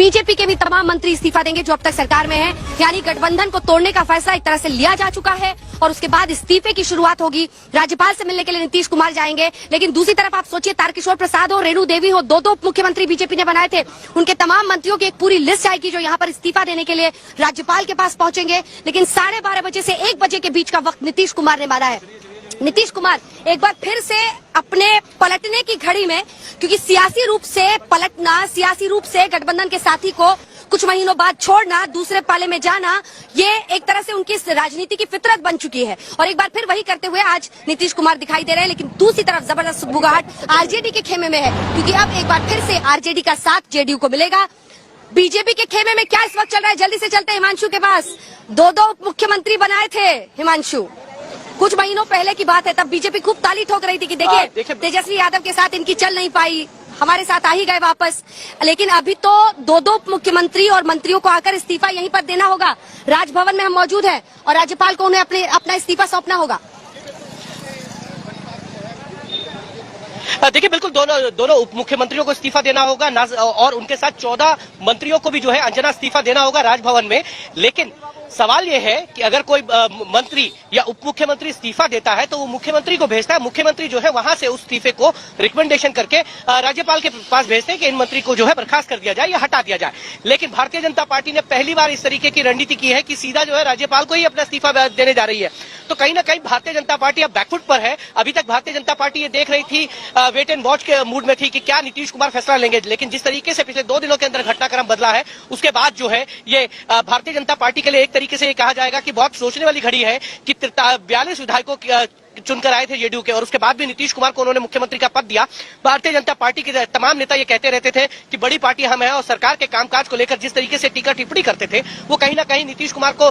BJP के भी तमाम मंत्री इस्तीफा देंगे जो अब तक सरकार में हैं। यानी गठबंधन को तोड़ने का फैसला एक तरह से लिया जा चुका है और उसके बाद इस्तीफे की शुरुआत होगी। राज्यपाल से मिलने के लिए नीतीश कुमार जाएंगे, लेकिन दूसरी तरफ आप सोचिए तारकिशोर प्रसाद और रेणु देवी हो, दो उप मुख्यमंत्री बीजेपी ने बनाए थे, उनके तमाम मंत्रियों की एक पूरी लिस्ट आएगी जो यहाँ पर इस्तीफा देने के लिए राज्यपाल के पास पहुंचेंगे। लेकिन 12:30 बजे से 1 बजे के बीच का वक्त नीतीश कुमार ने माना है। नीतीश कुमार एक बार फिर से अपने पलटने की घड़ी में, क्योंकि सियासी रूप से पलटना, सियासी रूप से गठबंधन के साथी को कुछ महीनों बाद छोड़ना, दूसरे पाले में जाना, ये एक तरह से उनकी राजनीति की फितरत बन चुकी है और एक बार फिर वही करते हुए आज नीतीश कुमार दिखाई दे रहे हैं। लेकिन दूसरी तरफ जबरदस्त बुगाहट आरजेडी के खेमे में है, क्योंकि अब एक बार फिर से आरजेडी का साथ जेडीयू को मिलेगा। बीजेपी के खेमे में क्या इस वक्त चल रहा है, जल्दी से चलते हिमांशु के पास। दो उप मुख्यमंत्री बनाए थे हिमांशु, कुछ महीनों पहले की बात है, तब बीजेपी खूब ताली ठोक रही थी कि देखिए तेजस्वी यादव के साथ इनकी चल नहीं पाई, हमारे साथ आ ही गए वापस। लेकिन अभी तो दो उप मुख्यमंत्री और मंत्रियों को आकर इस्तीफा यहीं पर देना होगा। राजभवन में हम मौजूद हैं और राज्यपाल को उन्हें अपना इस्तीफा सौंपना होगा। देखिए बिल्कुल दोनों उप मुख्यमंत्रियों को इस्तीफा देना होगा और उनके साथ 14 मंत्रियों को भी जो है अंजना इस्तीफा देना होगा राजभवन में। लेकिन सवाल यह है कि अगर कोई मंत्री या उप मुख्यमंत्री इस्तीफा देता है तो वो मुख्यमंत्री को भेजता है, मुख्यमंत्री जो है वहां से उस इस्तीफे को रिकमेंडेशन करके राज्यपाल के पास भेजते हैं कि इन मंत्री को जो है बर्खास्त कर दिया जाए या हटा दिया जाए। लेकिन भारतीय जनता पार्टी ने पहली बार इस तरीके की रणनीति की है कि सीधा जो है राज्यपाल को ही अपना इस्तीफा देने जा रही है। तो कहीं ना कहीं भारतीय जनता पार्टी अब बैकफुट पर है। अभी तक भारतीय जनता पार्टी ये देख रही थी, वेट एंड वॉच के मूड में थी कि क्या नीतीश कुमार फैसला लेंगे। लेकिन जिस तरीके से पिछले 2 दिनों के अंदर घटनाक्रम बदला है, उसके बाद जो है ये भारतीय जनता पार्टी के लिए एक तरीके से ये कहा जाएगा कि बहुत सोचने वाली घड़ी है कि 42 विधायकों चुनकर आए थे जेडीयू के और उसके बाद भी नीतीश कुमार को उन्होंने मुख्यमंत्री का पद दिया। भारतीय जनता पार्टी के तमाम नेता ये कहते रहते थे कि बड़ी पार्टी हम है और सरकार के कामकाज को लेकर जिस तरीके से टीका टिप्पणी करते थे वो कहीं ना कहीं नीतीश कुमार को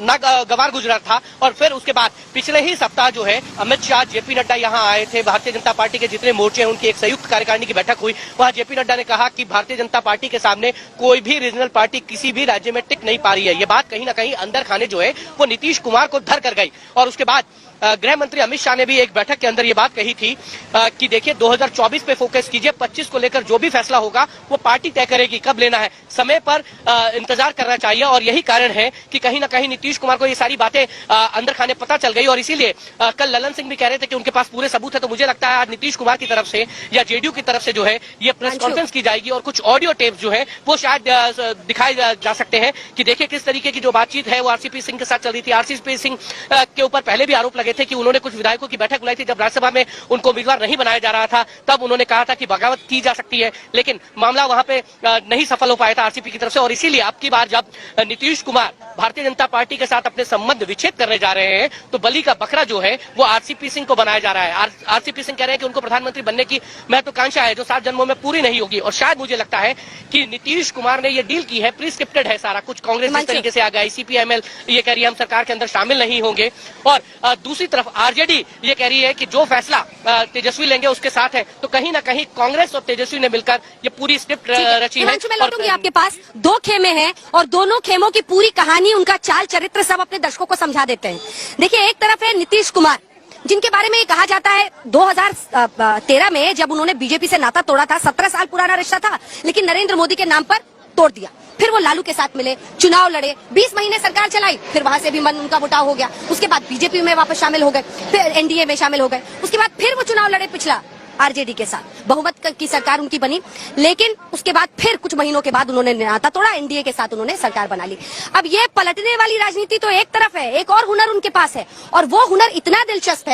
नागवार गुजरा था। और फिर उसके बाद पिछले ही सप्ताह जो है अमित शाह, जेपी नड्डा यहाँ आए थे। भारतीय जनता पार्टी के जितने मोर्चे हैं उनकी एक संयुक्त कार्यकारिणी की बैठक हुई। वहां जेपी नड्डा ने कहा कि भारतीय जनता पार्टी के सामने कोई भी रीजनल पार्टी किसी भी राज्य में टिक नहीं पा रही है। ये बात कहीं ना कहीं अंदर खाने जो है वो नीतीश कुमार को धर कर गई। और उसके बाद गृह मंत्री अमित शाह ने भी एक बैठक के अंदर ये बात कही थी कि देखिए 2024 पे फोकस कीजिए, 25 को लेकर जो भी फैसला होगा वो पार्टी तय करेगी, कब लेना है, समय पर इंतजार करना चाहिए। और यही कारण है कि कहीं ना कहीं नीतीश कुमार को ये सारी बातें अंदर खाने पता चल गई और इसीलिए कल ललन सिंह भी कह रहे थे कि उनके पास पूरे सबूत है। तो मुझे लगता है आज नीतीश कुमार की तरफ से या जेडीयू की तरफ से जो है ये प्रेस कॉन्फ्रेंस की जाएगी और कुछ ऑडियो टेप जो है वो शायद दिखाए जा सकते हैं कि देखिए किस तरीके की जो बातचीत है वो आरसीपी सिंह के साथ चल रही थी। आरसीपी सिंह के ऊपर पहले भी आरोप लगे थे कि उन्होंने कुछ विधायकों की बैठक बुलाई थी जब राज्यसभा में उनको उम्मीदवार नहीं बनाया जा रहा था, तब उन्होंने कहा था कि बगावत की जा सकती है, लेकिन मामला वहां पे नहीं सफल हो पाया था आरसीपी की तरफ से। और इसीलिए अब की बार जब नीतीश कुमार भारतीय जनता पार्टी के साथ अपने संबंध विच्छेद करने जा रहे हैं तो बलि का बकरा जो है वो आरसीपी सिंह को बनाया जा रहा है। आरसीपी सिंह कह रहे हैं कि उनको प्रधानमंत्री बनने की महत्वाकांक्षा है जो 7 जन्मों में पूरी नहीं होगी। और शायद मुझे लगता है कि नीतीश कुमार ने ये डील की है, प्रीस्क्रिप्टेड है सारा कुछ। कांग्रेस इस तरीके से आ गई, सीपीएमएल ये कह रही है हम सरकार के अंदर शामिल नहीं होंगे और दूसरी तरफ आरजेडी ये कह रही है कि जो फैसला तेजस्वी लेंगे उसके साथ है। तो कहीं ना कहीं कांग्रेस और तेजस्वी ने मिलकर ये पूरी स्क्रिप्ट रची है। मैं लौटूंगी आपके पास। 2 खेमे हैं और दोनों खेमों की पूरी कहानी, उनका चाल चरित्र सब अपने दर्शकों को समझा देते हैं। देखिए एक तरफ है नीतीश कुमार जिनके बारे में ये कहा जाता है 2013 में जब उन्होंने बीजेपी से नाता तोड़ा था, 17 साल पुराना रिश्ता था, लेकिन नरेंद्र मोदी के नाम पर तोड़ दिया। फिर वो लालू के साथ मिले, चुनाव लड़े, 20 महीने सरकार चलाई, फिर वहां से भी मन उनका मुटाव हो गया। उसके बाद बीजेपी में वापस शामिल हो गए, फिर एनडीए में शामिल हो गए। उसके बाद फिर वो चुनाव लड़े पिछला आरजेडी के साथ, बहुमत की सरकार उनकी बनी। लेकिन उसके बाद फिर कुछ महीनों के बाद उन्होंने नाता तोड़ा, एनडीए के साथ उन्होंने सरकार बना ली। अब ये पलटने वाली राजनीति तो एक तरफ है, एक और हुनर उनके पास है और वो हुनर इतना दिलचस्प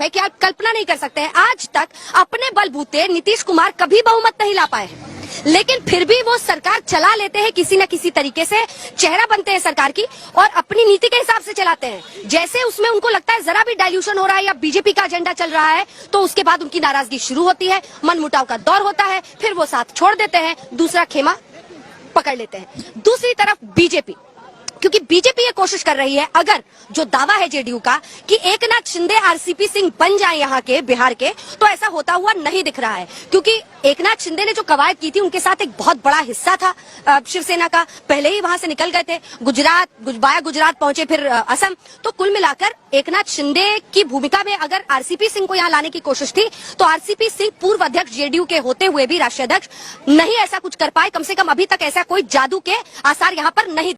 है कि आप कल्पना नहीं कर सकते हैं। आज तक अपने बलबूते नीतीश कुमार कभी बहुमत नहीं ला पाए हैं, लेकिन फिर भी वो सरकार चला लेते हैं, किसी न किसी तरीके से चेहरा बनते हैं सरकार की और अपनी नीति के हिसाब से चलाते हैं। जैसे उसमें उनको लगता है जरा भी डाइल्यूशन हो रहा है या बीजेपी का एजेंडा चल रहा है तो उसके बाद उनकी नाराजगी शुरू होती है, मनमुटाव का दौर होता है, फिर वो साथ छोड़ देते हैं, दूसरा खेमा पकड़ लेते हैं। दूसरी तरफ बीजेपी क्योंकि बीजेपी ये कोशिश कर रही है, अगर जो दावा है जेडीयू का कि एकनाथ शिंदे आरसीपी सिंह बन जाए यहाँ के बिहार के, तो ऐसा होता हुआ नहीं दिख रहा है। क्योंकि एकनाथ शिंदे ने जो कवायद की थी, उनके साथ एक बहुत बड़ा हिस्सा था शिवसेना का, पहले ही वहां से निकल गए थे, वाया गुजरात पहुंचे, फिर असम। तो कुल मिलाकर एकनाथ शिंदे की भूमिका में अगर आरसीपी सिंह को यहाँ लाने की कोशिश थी, तो आरसीपी सिंह पूर्व अध्यक्ष जेडीयू के होते हुए भी राष्ट्रीय अध्यक्ष नहीं ऐसा कुछ कर पाए। कम से कम अभी तक ऐसा कोई जादू के आसार यहाँ पर नहीं